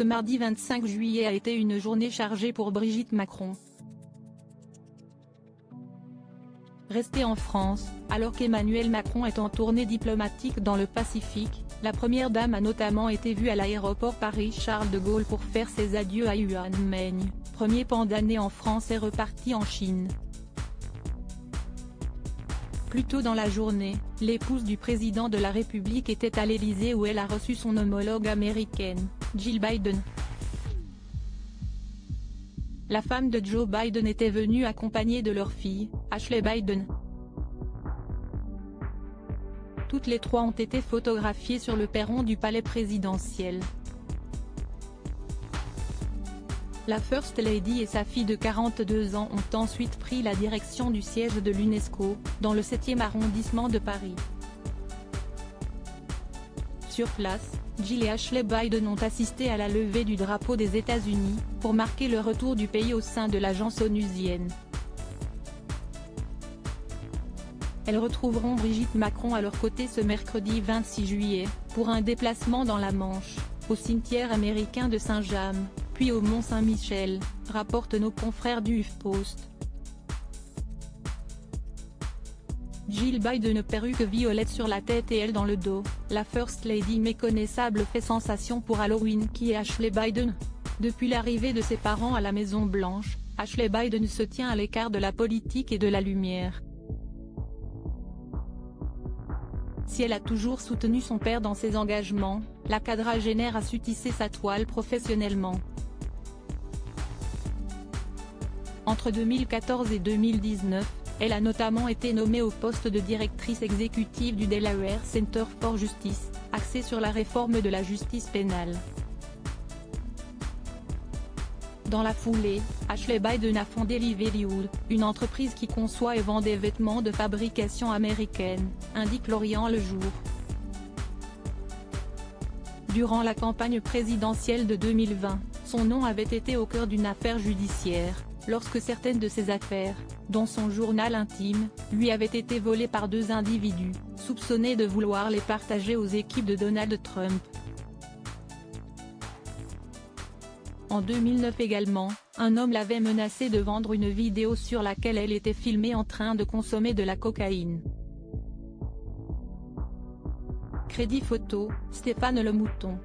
Ce mardi 25 juillet a été une journée chargée pour Brigitte Macron. Restée en France, alors qu'Emmanuel Macron est en tournée diplomatique dans le Pacifique, la première dame a notamment été vue à l'aéroport Paris-Charles de Gaulle pour faire ses adieux à Yuan Meng, premier panda né en France et reparti en Chine. Plus tôt dans la journée, l'épouse du président de la République était à l'Élysée où elle a reçu son homologue américaine, Jill Biden. La femme de Joe Biden était venue accompagnée de leur fille, Ashley Biden. Toutes les trois ont été photographiées sur le perron du palais présidentiel. La First Lady et sa fille de 42 ans ont ensuite pris la direction du siège de l'UNESCO, dans le 7e arrondissement de Paris. Sur place, Jill et Ashley Biden ont assisté à la levée du drapeau des États-Unis, pour marquer le retour du pays au sein de l'agence onusienne. Elles retrouveront Brigitte Macron à leur côté ce mercredi 26 juillet, pour un déplacement dans la Manche, au cimetière américain de Saint-James, puis au Mont-Saint-Michel, rapportent nos confrères du HuffPost. Jill Biden perruque violette sur la tête et elle dans le dos, la First Lady méconnaissable fait sensation pour Halloween. Qui est Ashley Biden? Depuis l'arrivée de ses parents à la Maison Blanche, Ashley Biden se tient à l'écart de la politique et de la lumière. Si elle a toujours soutenu son père dans ses engagements, la quadragénaire a su tisser sa toile professionnellement. Entre 2014 et 2019, elle a notamment été nommée au poste de directrice exécutive du Delaware Center for Justice, axé sur la réforme de la justice pénale. Dans la foulée, Ashley Biden a fondé Livelywood, une entreprise qui conçoit et vend des vêtements de fabrication américaine, indique L'Orient le jour. Durant la campagne présidentielle de 2020, son nom avait été au cœur d'une affaire judiciaire, lorsque certaines de ses affaires, dont son journal intime, lui avaient été volées par deux individus, soupçonnés de vouloir les partager aux équipes de Donald Trump. En 2009 également, un homme l'avait menacée de vendre une vidéo sur laquelle elle était filmée en train de consommer de la cocaïne. Crédit photo, Stéphane Le Mouton.